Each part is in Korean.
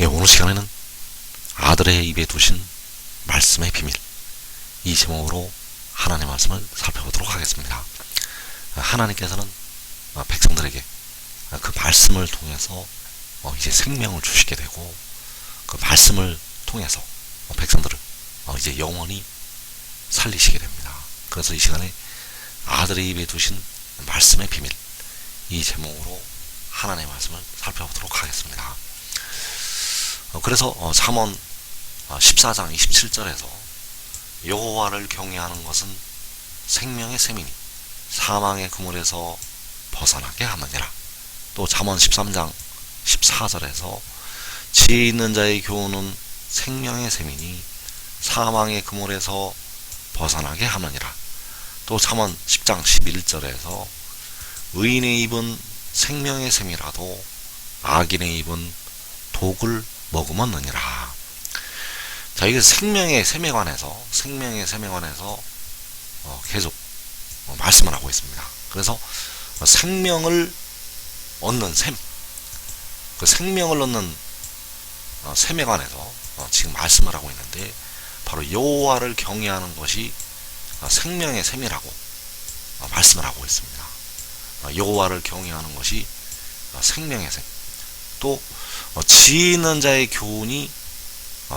예, 오늘 시간에는 아들의 입에 두신 말씀의 비밀, 이 제목으로 하나님의 말씀을 살펴보도록 하겠습니다. 하나님께서는 백성들에게 그 말씀을 통해서 이제 생명을 주시게 되고, 그 말씀을 통해서 백성들을 이제 영원히 살리시게 됩니다. 그래서 이 시간에 아들의 입에 두신 말씀의 비밀, 이 제목으로 하나님의 말씀을 살펴보도록 하겠습니다. 그래서 잠언 14장 27절에서 여호와를 경외하는 것은 생명의 샘이니 사망의 그물에서 벗어나게 하느니라. 또 잠언 13장 14절에서 지혜 있는 자의 교훈은 생명의 샘이니 사망의 그물에서 벗어나게 하느니라. 또 잠언 10장 11절에서 의인의 입은 생명의 샘이라도 악인의 입은 독을 머금었느니라. 자, 이게 생명의 샘에 관해서 계속 말씀을 하고 있습니다. 그래서 생명을 얻는 샘, 그 생명을 얻는 샘에 관해서 지금 말씀을 하고 있는데, 바로 여호와를 경외하는 것이 생명의 샘이라고 말씀을 하고 있습니다. 여호와를 경외하는 것이 생명의 샘. 또 지혜 있는 자의 교훈이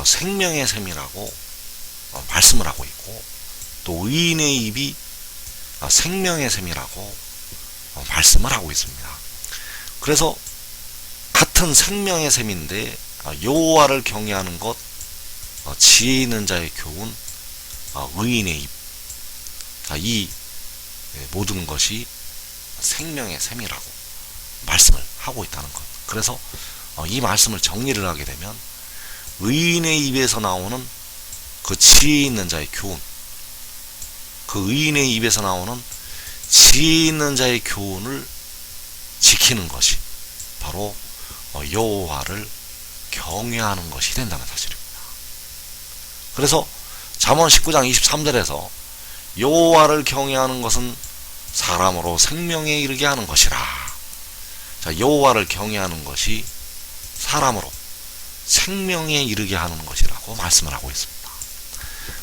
생명의 샘이라고 말씀을 하고 있고, 또 의인의 입이 생명의 샘이라고 말씀을 하고 있습니다. 그래서 같은 생명의 샘인데 여호와를 경외하는 것, 지혜 있는 자의 교훈, 의인의 입, 이 모든 것이 생명의 샘이라고 말씀을 하고 있다는 것. 그래서 이 말씀을 정리를 하게 되면, 의인의 입에서 나오는 그 지혜 있는 자의 교훈, 그 의인의 입에서 나오는 지혜 있는 자의 교훈을 지키는 것이 바로 여호와를 경외하는 것이 된다는 사실입니다. 그래서 잠언 19장 23절에서 여호와를 경외하는 것은 사람으로 생명에 이르게 하는 것이라. 자, 여호와를 경외하는 것이 사람으로 생명에 이르게 하는 것이라고 말씀을 하고 있습니다.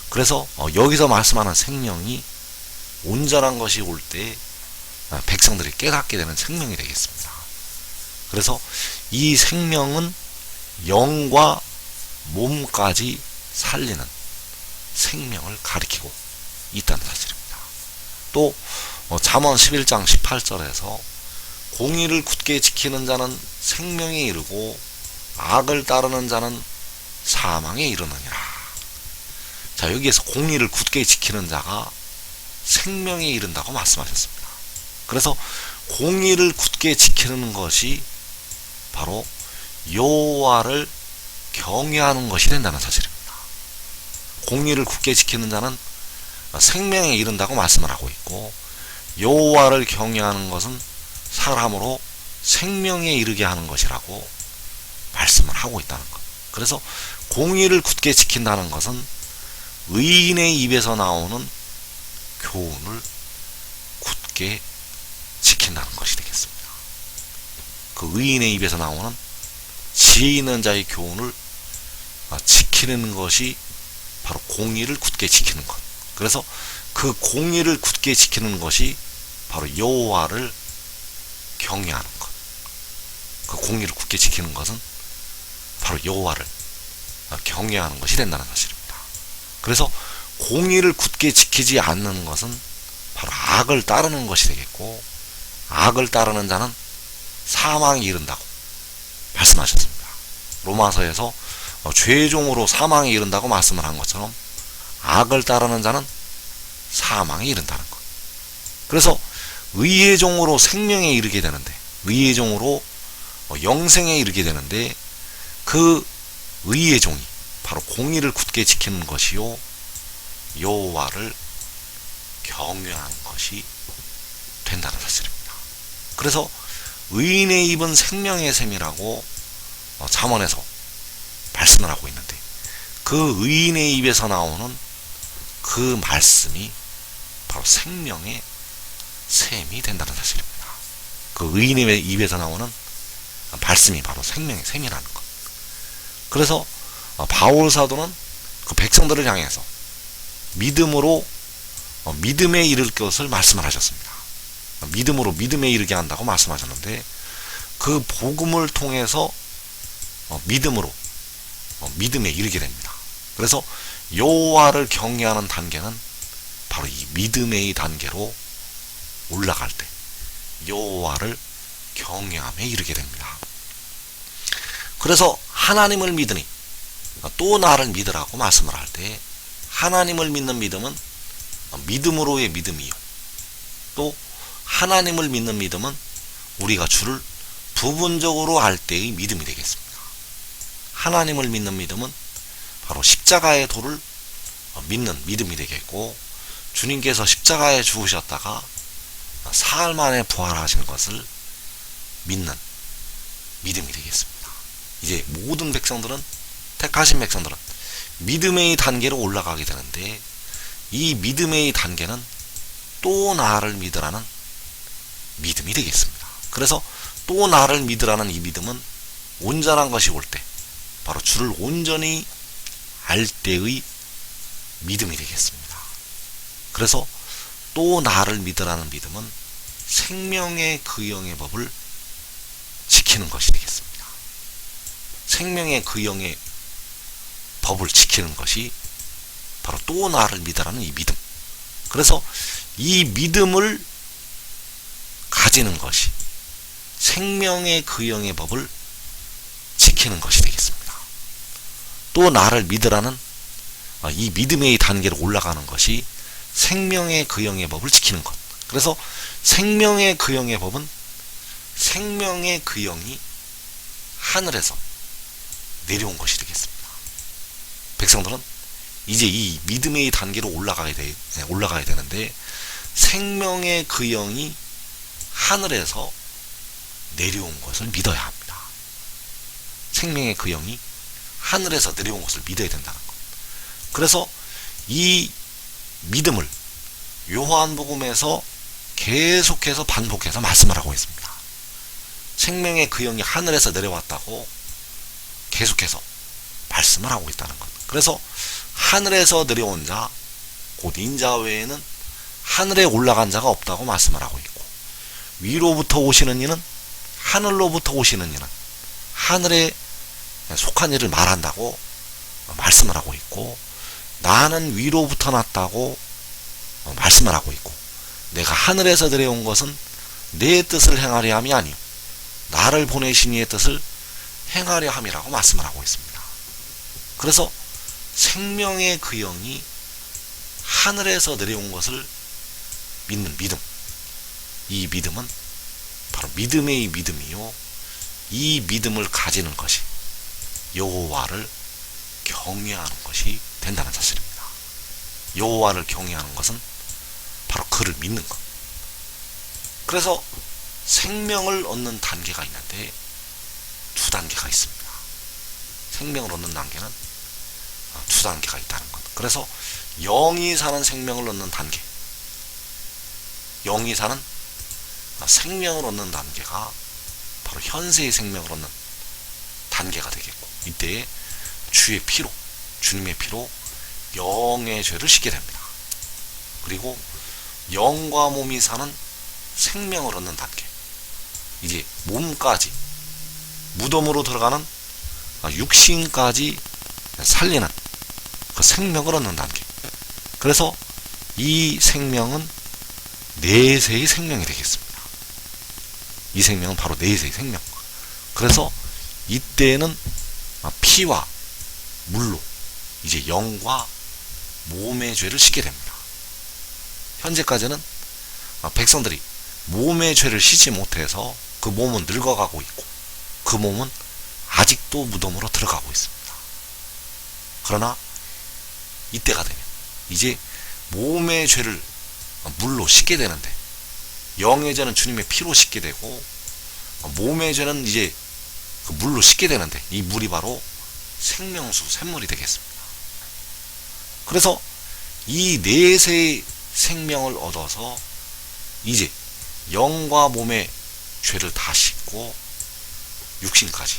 그래서 여기서 말씀하는 생명이 온전한 것이 올 때 백성들이 깨닫게 되는 생명이 되겠습니다. 그래서 이 생명은 영과 몸까지 살리는 생명을 가리키고 있다는 사실입니다. 또 잠언 11장 18절에서 공의를 굳게 지키는 자는 생명에 이르고 악을 따르는 자는 사망에 이르느니라. 자, 여기에서 공의를 굳게 지키는 자가 생명에 이른다고 말씀하셨습니다. 그래서 공의를 굳게 지키는 것이 바로 여호와를 경외하는 것이 된다는 사실입니다. 공의를 굳게 지키는 자는 생명에 이른다고 말씀을 하고 있고, 여호와를 경외하는 것은 사람으로 생명에 이르게 하는 것이라고 말씀을 하고 있다는 것. 그래서 공의를 굳게 지킨다는 것은 의인의 입에서 나오는 교훈을 굳게 지킨다는 것이 되겠습니다. 그 의인의 입에서 나오는 지혜 있는 자의 교훈을 지키는 것이 바로 공의를 굳게 지키는 것. 그래서 그 공의를 굳게 지키는 것이 바로 여호와를 경외하는 것. 그 공의를 굳게 지키는 것은 바로 여호와를 경외하는 것이 된다는 사실입니다. 그래서 공의를 굳게 지키지 않는 것은 바로 악을 따르는 것이 되겠고, 악을 따르는 자는 사망에 이른다고 말씀하셨습니다. 로마서에서 죄종으로 사망에 이른다고 말씀을 한 것처럼 악을 따르는 자는 사망에 이른다는 것. 그래서 의의 종으로 생명에 이르게 되는데, 의의 종으로 영생에 이르게 되는데, 그 의의 종이 바로 공의를 굳게 지키는 것이요 여호와를 경외하는 것이 된다는 사실입니다. 그래서 의인의 입은 생명의 샘이라고 잠언에서 말씀을 하고 있는데, 그 의인의 입에서 나오는 그 말씀이 바로 생명의 샘이 된다는 사실입니다. 그 의인의 입에서 나오는 말씀이 바로 생명의 샘이라는 것. 그래서 바울 사도는 그 백성들을 향해서 믿음으로 믿음에 이를 것을 말씀을 하셨습니다. 믿음으로 믿음에 이르게 한다고 말씀하셨는데, 그 복음을 통해서 믿음으로 믿음에 이르게 됩니다. 그래서 여호와를 경외하는 단계는 바로 이 믿음의 단계로 올라갈 때 여호와를 경외함에 이르게 됩니다. 그래서 하나님을 믿으니 또 나를 믿으라고 말씀을 할 때, 하나님을 믿는 믿음은 믿음으로의 믿음이요, 또 하나님을 믿는 믿음은 우리가 주를 부분적으로 알 때의 믿음이 되겠습니다. 하나님을 믿는 믿음은 바로 십자가의 도를 믿는 믿음이 되겠고, 주님께서 십자가에 죽으셨다가 사흘 만에 부활하신 것을 믿는 믿음이 되겠습니다. 이제 모든 백성들은, 택하신 백성들은 믿음의 단계로 올라가게 되는데, 이 믿음의 단계는 또 나를 믿으라는 믿음이 되겠습니다. 그래서 또 나를 믿으라는 이 믿음은 온전한 것이 올 때, 바로 주를 온전히 알 때의 믿음이 되겠습니다. 그래서 또 나를 믿으라는 믿음은 생명의 그 영의 법을 지키는 것이 되겠습니다. 생명의 그 영의 법을 지키는 것이 바로 또 나를 믿으라는 이 믿음. 그래서 이 믿음을 가지는 것이 생명의 그 영의 법을 지키는 것이 되겠습니다. 또 나를 믿으라는 이 믿음의 단계로 올라가는 것이 생명의 그 영의 법을 지키는 것. 그래서 생명의 그 영의 법은 생명의 그 영이 하늘에서 내려온 것이 되겠습니다. 백성들은 이제 이 믿음의 단계로 올라가야 되는데, 생명의 그 영이 하늘에서 내려온 것을 믿어야 합니다. 생명의 그 영이 하늘에서 내려온 것을 믿어야 된다는 것. 그래서 이 믿음을 요한복음에서 계속해서 반복해서 말씀을 하고 있습니다. 생명의 그 영이 하늘에서 내려왔다고 계속해서 말씀을 하고 있다는 것. 그래서 하늘에서 내려온 자, 곧 인자 외에는 하늘에 올라간 자가 없다고 말씀을 하고 있고, 위로부터 오시는 이는, 하늘로부터 오시는 이는 하늘에 속한 일을 말한다고 말씀을 하고 있고, 나는 위로부터 났다고 말씀을 하고 있고, 내가 하늘에서 내려온 것은 내 뜻을 행하려 함이 아니요 나를 보내신 이의 뜻을 행하려 함이라고 말씀을 하고 있습니다. 그래서 생명의 그 영이 하늘에서 내려온 것을 믿는 믿음, 이 믿음은 바로 믿음의 믿음이요, 이 믿음을 가지는 것이 여호와를 경외하는 것이 된다는 사실입니다. 여호와를 경외하는 것은 바로 그를 믿는 것. 그래서 생명을 얻는 단계가 있는데 두 단계가 있습니다. 생명을 얻는 단계는 두 단계가 있다는 것. 그래서 영이 사는 생명을 얻는 단계, 영이 사는 생명을 얻는 단계가 바로 현세의 생명을 얻는 단계가 되겠고, 이때에 주의 피로, 주님의 피로 영의 죄를 씻게 됩니다. 그리고 영과 몸이 사는 생명을 얻는 단계, 이제 몸까지, 무덤으로 들어가는 육신까지 살리는 그 생명을 얻는 단계. 그래서 이 생명은 내세의 생명이 되겠습니다. 이 생명은 바로 내세의 생명. 그래서 이때에는 피와 물로 이제 영과 몸의 죄를 씻게 됩니다. 현재까지는 백성들이 몸의 죄를 씻지 못해서 그 몸은 늙어가고 있고, 그 몸은 아직도 무덤으로 들어가고 있습니다. 그러나 이때가 되면 이제 몸의 죄를 물로 씻게 되는데, 영의 죄는 주님의 피로 씻게 되고, 몸의 죄는 이제 그 물로 씻게 되는데, 이 물이 바로 생명수, 샘물이 되겠습니다. 그래서 이 내세의 생명을 얻어서 이제 영과 몸의 죄를 다 씻고 육신까지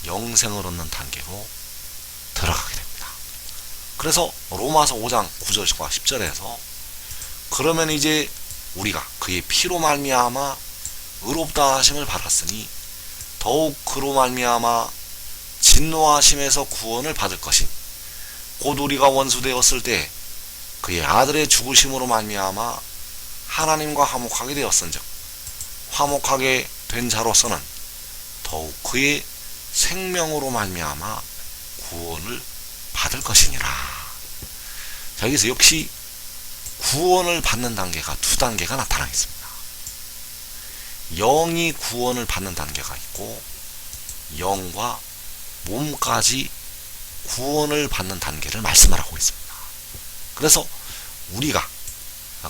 영생을 얻는 단계로 들어가게 됩니다. 그래서 로마서 5장 9절과 10절에서 그러면 이제 우리가 그의 피로 말미암아 의롭다 하심을 받았으니 더욱 그로 말미암아 진노하심에서 구원을 받을 것임. 곧 우리가 원수되었을 때 그의 아들의 죽으심으로 말미암아 하나님과 화목하게 되었은즉 화목하게 된 자로서는 더욱 그의 생명으로 말미암아 구원을 받을 것이니라. 자, 여기서 역시 구원을 받는 단계가 두 단계가 나타나겠습니다. 영이 구원을 받는 단계가 있고 영과 몸까지 구원을 받는 단계를 말씀을 하고 있습니다. 그래서 우리가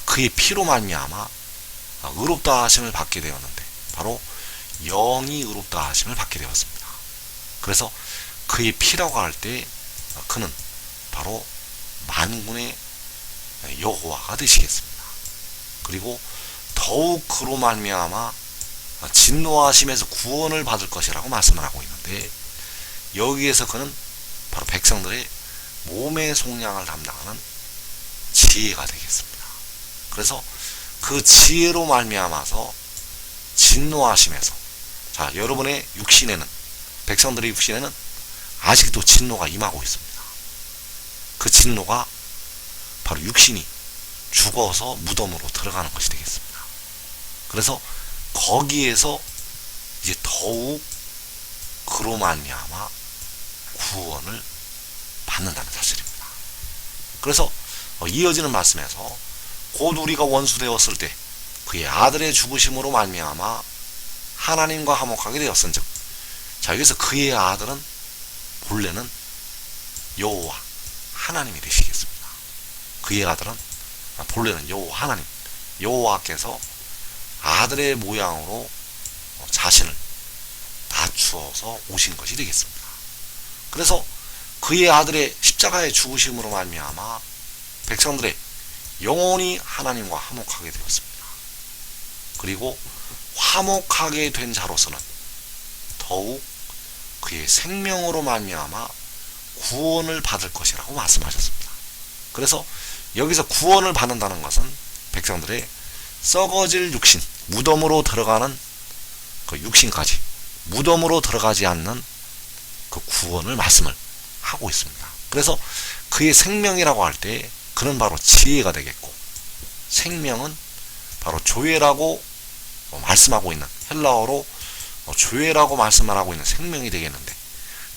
그의 피로 말미암아 의롭다 하심을 받게 되었는데 바로 영이 의롭다 하심을 받게 되었습니다. 그래서 그의 피라고 할 때 그는 바로 만군의 여호와가 되시겠습니다. 그리고 더욱 그로 말미암아 진노하심에서 구원을 받을 것이라고 말씀을 하고 있는데 여기에서 그는 바로 백성들의 몸의 속량을 담당하는 지혜가 되겠습니다. 그래서 그 지혜로 말미암아서 진노하심에서 자 여러분의 육신에는 백성들의 육신에는 아직도 진노가 임하고 있습니다. 그 진노가 바로 육신이 죽어서 무덤으로 들어가는 것이 되겠습니다. 그래서 거기에서 이제 더욱 그로 말미암아 구원을 받는다는 사실입니다. 그래서 이어지는 말씀에서 곧 우리가 원수 되었을 때 그의 아들의 죽으심으로 말미암아 하나님과 화목하게 되었은즉 자 여기서 그의 아들은 본래는 여호와 하나님이 되시겠습니다. 그의 아들은 본래는 여호와 하나님 여호와께서 아들의 모양으로 자신을 낮추어서 오신 것이 되겠습니다. 그래서 그의 아들의 십자가의 죽으심으로 말미암아 백성들의 영혼이 하나님과 화목하게 되었습니다. 그리고 화목하게 된 자로서는 더욱 그의 생명으로 말미암아 구원을 받을 것이라고 말씀하셨습니다. 그래서 여기서 구원을 받는다는 것은 백성들의 썩어질 육신, 무덤으로 들어가는 그 육신까지 무덤으로 들어가지 않는 그 구원을 말씀을 하고 있습니다. 그래서 그의 생명이라고 할 때 그는 바로 지혜가 되겠고 생명은 바로 조회라고 말씀하고 있는 헬라어로 조회라고 말씀을 하고 있는 생명이 되겠는데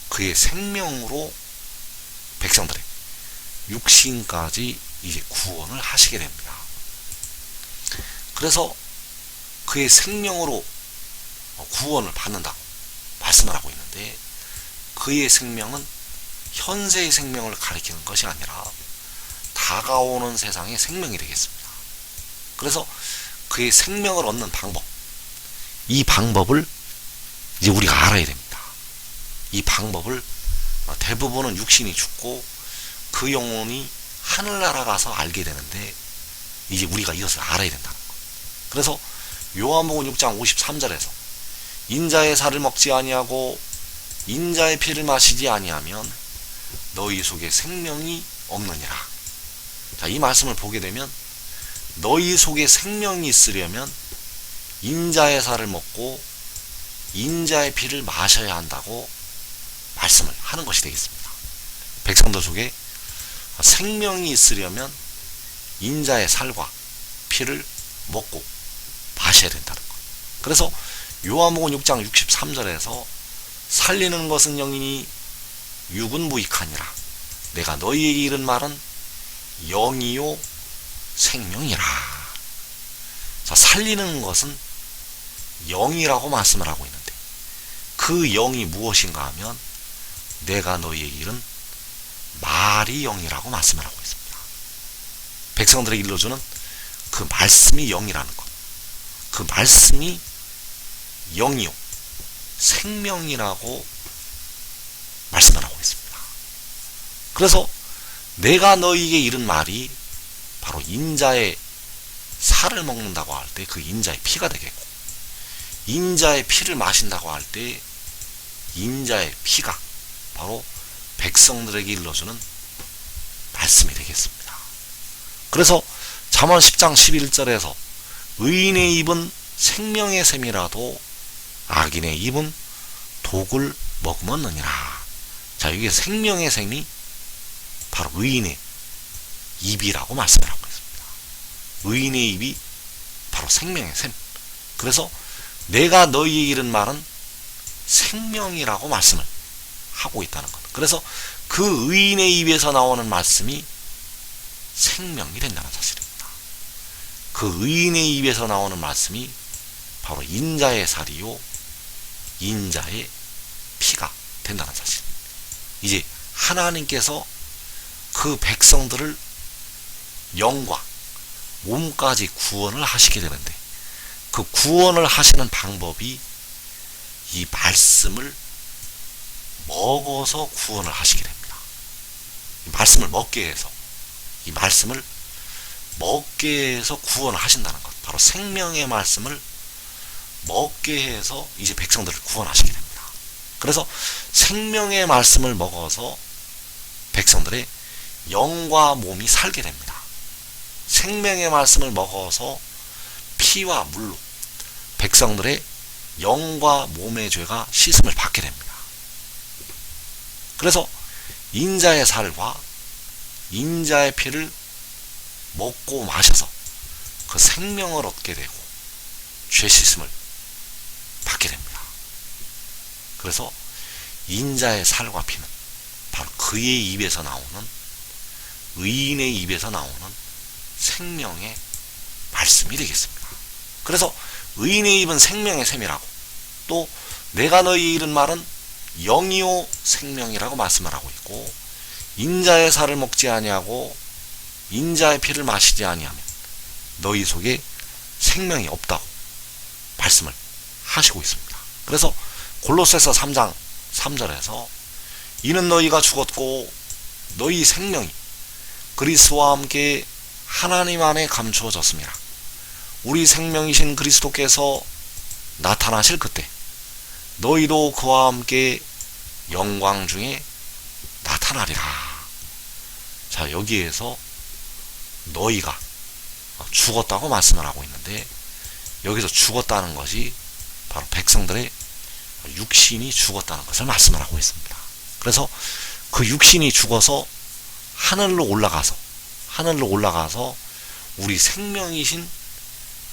그의 생명으로 백성들의 육신까지 이제 구원을 하시게 됩니다. 그래서 그의 생명으로 구원을 받는다고 말씀을 하고 있는데 그의 생명은 현세의 생명을 가리키는 것이 아니라 다가오는 세상의 생명이 되겠습니다. 그래서 그의 생명을 얻는 방법, 이 방법을 이제 우리가 알아야 됩니다. 이 방법을 대부분은 육신이 죽고 그 영혼이 하늘나라 가서 알게 되는데 이제 우리가 이것을 알아야 된다는 것. 그래서 요한복음 6장 53절에서 인자의 살을 먹지 아니하고 인자의 피를 마시지 아니하면 너희 속에 생명이 없느니라. 자, 이 말씀을 보게 되면 너희 속에 생명이 있으려면 인자의 살을 먹고 인자의 피를 마셔야 한다고 말씀을 하는 것이 되겠습니다. 백성들 속에 생명이 있으려면 인자의 살과 피를 먹고 마셔야 된다는 것. 그래서 요한복음 6장 63절에서 살리는 것은 영이니 육은 무익하니라. 내가 너희에게 이른 말은 영이요 생명이라. 자, 살리는 것은 영이라고 말씀을 하고 있는데 그 영이 무엇인가 하면 내가 너희에게 이른 말이 영이라고 말씀을 하고 있습니다. 백성들에게 일러주는 그 말씀이 영이라는 것, 그 말씀이 영이요 생명이라고 말씀을 하고 있습니다. 그래서 내가 너희에게 이른 말이 바로 인자의 살을 먹는다고 할 때 그 인자의 피가 되겠고 인자의 피를 마신다고 할 때 인자의 피가 바로 백성들에게 일러주는 말씀이 되겠습니다. 그래서 잠언 10장 11절에서 의인의 입은 생명의 샘이라도 악인의 입은 독을 머금었느니라. 자, 여기 생명의 샘이 바로 의인의 입이라고 말씀을 하고 있습니다. 의인의 입이 바로 생명의 샘. 그래서 내가 너희에게 이른 말은 생명이라고 말씀을 하고 있다는 것. 그래서 그 의인의 입에서 나오는 말씀이 생명이 된다는 사실입니다. 그 의인의 입에서 나오는 말씀이 바로 인자의 살이요 인자의 피가 된다는 사실. 이제 하나님께서 그 백성들을 영과 몸까지 구원을 하시게 되는데, 그 구원을 하시는 방법이 이 말씀을 먹어서 구원을 하시게 됩니다. 이 말씀을 먹게 해서, 이 말씀을 먹게 해서 구원을 하신다는 것. 바로 생명의 말씀을 먹게 해서 이제 백성들을 구원하시게 됩니다. 그래서 생명의 말씀을 먹어서 백성들의 영과 몸이 살게 됩니다. 생명의 말씀을 먹어서 피와 물로 백성들의 영과 몸의 죄가 씻음을 받게 됩니다. 그래서 인자의 살과 인자의 피를 먹고 마셔서 그 생명을 얻게 되고 죄 씻음을 받게 됩니다. 그래서 인자의 살과 피는 바로 그의 입에서 나오는, 의인의 입에서 나오는 생명의 말씀이 되겠습니다. 그래서 의인의 입은 생명의 샘이라고, 또 내가 너희에게 이른 말은 영이요 생명이라고 말씀을 하고 있고, 인자의 살을 먹지 아니하고 인자의 피를 마시지 아니하면 너희 속에 생명이 없다고 말씀을 하시고 있습니다. 그래서 골로새서 3장 3절에서 이는 너희가 죽었고 너희 생명이 그리스도와 함께 하나님 안에 감추어졌습니다. 우리 생명이신 그리스도께서 나타나실 그때 너희도 그와 함께 영광 중에 나타나리라. 자, 여기에서 너희가 죽었다고 말씀을 하고 있는데, 여기서 죽었다는 것이 바로 백성들의 육신이 죽었다는 것을 말씀을 하고 있습니다. 그래서 그 육신이 죽어서 하늘로 올라가서 우리 생명이신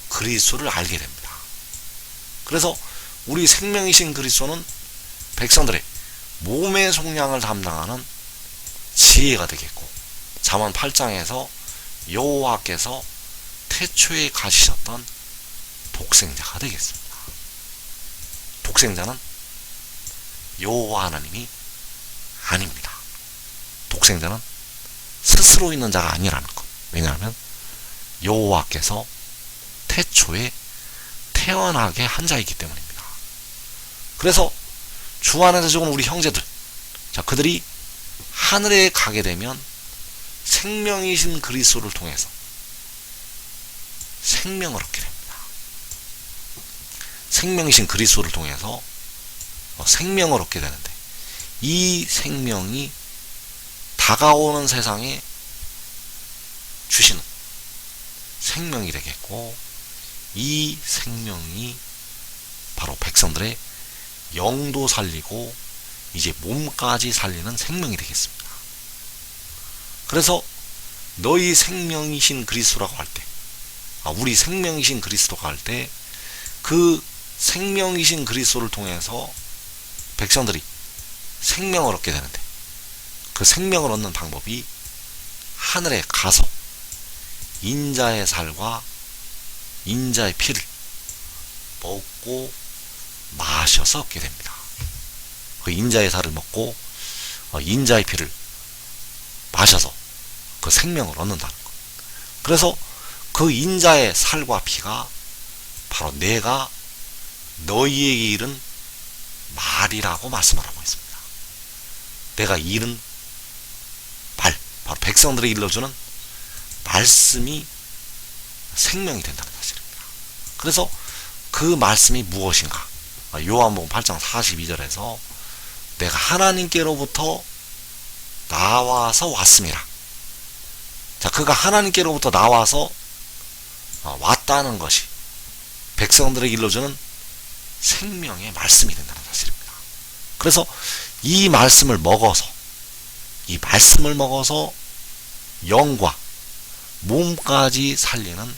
그리스도를 알게 됩니다. 그래서 우리 생명이신 그리스도는 백성들의 몸의 속량을 담당하는 지혜가 되겠고, 잠언 8장에서 여호와께서 태초에 가지셨던 독생자가 되겠습니다. 독생자는 여호와 하나님이 아닙니다. 독생자는 스스로 있는 자가 아니라는 것. 왜냐하면 여호와께서 태초에 태어나게 한 자이기 때문입니다. 그래서 주 안에서 죽은 우리 형제들, 자, 그들이 하늘에 가게 되면 생명이신 그리스도를 통해서 생명을 얻게 됩니다. 생명이신 그리스도를 통해서 생명을 얻게 되는데, 이 생명이 다가오는 세상에 주시는 생명이 되겠고, 이 생명이 바로 백성들의 영도 살리고 이제 몸까지 살리는 생명이 되겠습니다. 그래서 너희 생명이신 그리스도라고 할 때, 우리 생명이신 그리스도가 할 때, 그 생명이신 그리스도를 통해서 백성들이 생명을 얻게 되는데, 그 생명을 얻는 방법이 하늘에 가서 인자의 살과 인자의 피를 먹고 마셔서 얻게 됩니다. 그 인자의 살을 먹고 인자의 피를 마셔서 그 생명을 얻는다는 것. 그래서 그 인자의 살과 피가 바로 내가 너희에게 이른 말이라고 말씀을 하고 있습니다. 내가 이른 말, 바로 백성들에게 일러주는 말씀이 생명이 된다는 사실입니다. 그래서 그 말씀이 무엇인가? 요한복음 8장 42절에서 내가 하나님께로부터 나와서 왔음이라. 자, 그가 하나님께로부터 나와서 왔다는 것이 백성들에게 일러주는 생명의 말씀이 된다는 사실입니다. 그래서 이 말씀을 먹어서 영과 몸까지 살리는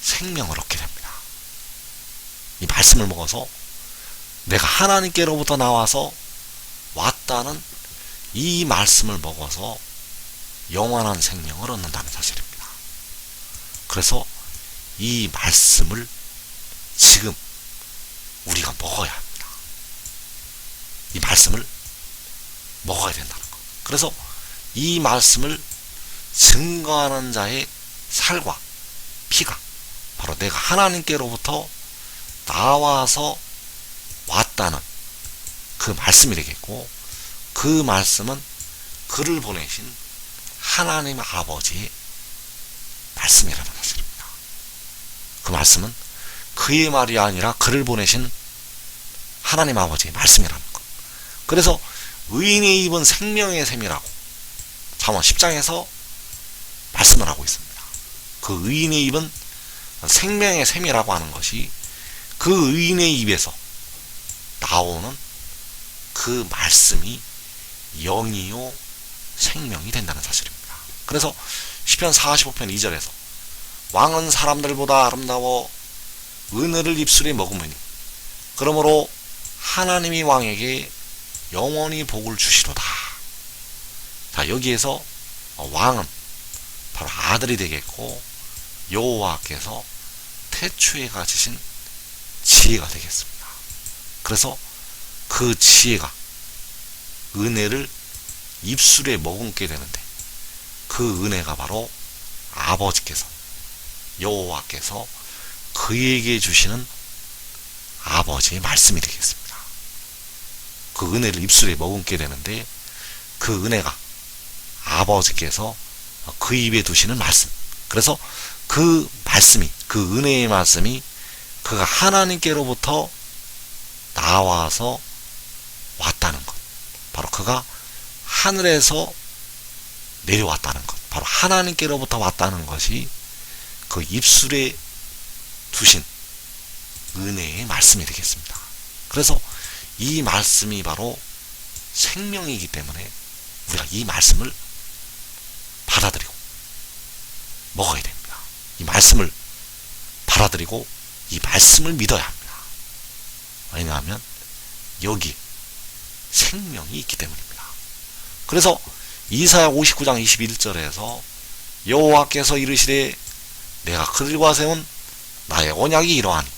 생명을 얻게 됩니다. 이 말씀을 먹어서 내가 하나님께로부터 나와서 왔다는 이 말씀을 먹어서 영원한 생명을 얻는다는 사실입니다. 그래서 이 말씀을 지금 우리가 먹어야 합니다. 이 말씀을 먹어야 된다는 것. 그래서 이 말씀을 증거하는 자의 살과 피가 바로 내가 하나님께로부터 나와서 왔다는 그 말씀이 되겠고, 그 말씀은 그를 보내신 하나님 아버지의 말씀이라는 사실입니다. 그 말씀은 그의 말이 아니라 그를 보내신 하나님 아버지의 말씀이라는 것. 그래서 의인의 입은 생명의 샘이라고 잠언 10장에서 말씀을 하고 있습니다. 그 의인의 입은 생명의 샘이라고 하는 것이 그 의인의 입에서 나오는 그 말씀이 영이요 생명이 된다는 사실입니다. 그래서 시편 45편 2절에서 왕은 사람들보다 아름다워 은혜를 입술에 머금으니 그러므로 하나님이 왕에게 영원히 복을 주시로다. 자, 여기에서 왕은 바로 아들이 되겠고 여호와께서 태초에 가지신 지혜가 되겠습니다. 그래서 그 지혜가 은혜를 입술에 머금게 되는데 그 은혜가 바로 아버지께서 여호와께서 그에게 주시는 아버지의 말씀이 되겠습니다. 그 은혜를 입술에 머금게 되는데 그 은혜가 아버지께서 그 입에 두시는 말씀. 그래서 그 말씀이, 그 은혜의 말씀이 그가 하나님께로부터 나와서 왔다는 것, 바로 그가 하늘에서 내려왔다는 것, 바로 하나님께로부터 왔다는 것이 그 입술에 두신 은혜의 말씀이 되겠습니다. 그래서 이 말씀이 바로 생명이기 때문에 우리가 이 말씀을 받아들이고 먹어야 됩니다. 이 말씀을 받아들이고 이 말씀을 믿어야 합니다. 왜냐하면 여기 생명이 있기 때문입니다. 그래서 이사야 59장 21절에서 여호와께서 이르시되 내가 그들과 세운 나의 언약이 이러하니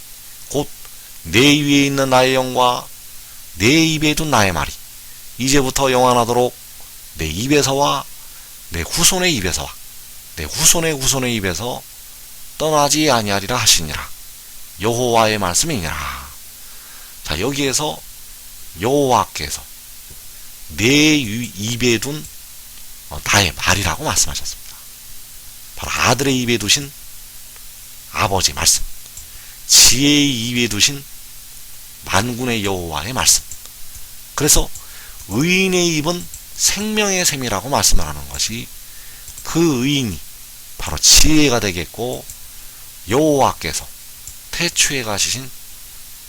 곧 내 위에 있는 나의 영과 내 입에 둔 나의 말이 이제부터 영원하도록 내 입에서와 내 후손의 입에서와 내 후손의 후손의 입에서 떠나지 아니하리라 하시니라. 여호와의 말씀이니라. 자, 여기에서 여호와께서 내 입에 둔 나의 말이라고 말씀하셨습니다. 바로 아들의 입에 두신 아버지의 말씀, 지혜의 입에 두신 만군의 여호와의 말씀. 그래서 의인의 입은 생명의 샘이라고 말씀을 하는 것이 그 의인이 바로 지혜가 되겠고 여호와께서 태초에 가시신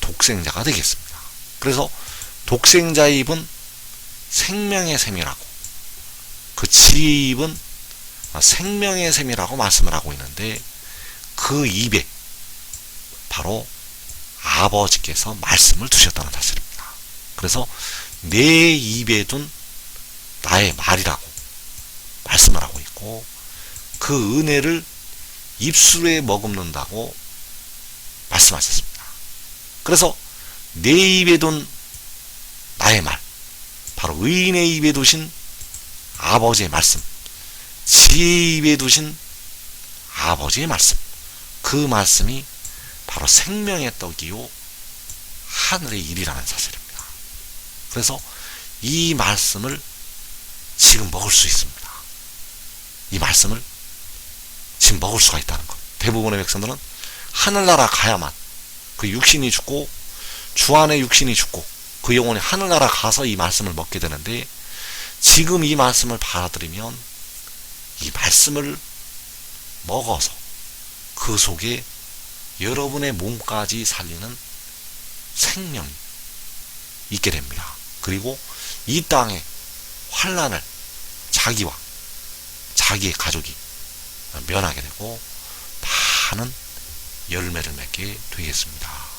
독생자가 되겠습니다. 그래서 독생자의 입은 생명의 샘이라고, 그 지혜의 입은 생명의 샘이라고 말씀을 하고 있는데 그 입에 바로 아버지께서 말씀을 두셨다는 사실입니다. 그래서 내 입에 둔 나의 말이라고 말씀을 하고 있고 그 은혜를 입술에 머금는다고 말씀하셨습니다. 그래서 내 입에 둔 나의 말, 바로 의인의 입에 두신 아버지의 말씀, 지혜의 입에 두신 아버지의 말씀, 그 말씀이 바로 생명의 떡이요 하늘의 일이라는 사실입니다. 그래서 이 말씀을 지금 먹을 수 있습니다. 이 말씀을 지금 먹을 수가 있다는 것. 대부분의 백성들은 하늘나라 가야만 그 육신이 죽고 주 안에 육신이 죽고 그 영혼이 하늘나라 가서 이 말씀을 먹게 되는데, 지금 이 말씀을 받아들이면 이 말씀을 먹어서 그 속에 여러분의 몸까지 살리는 생명이 있게 됩니다. 그리고 이 땅의 환난을 자기와 자기의 가족이 면하게 되고 많은 열매를 맺게 되겠습니다.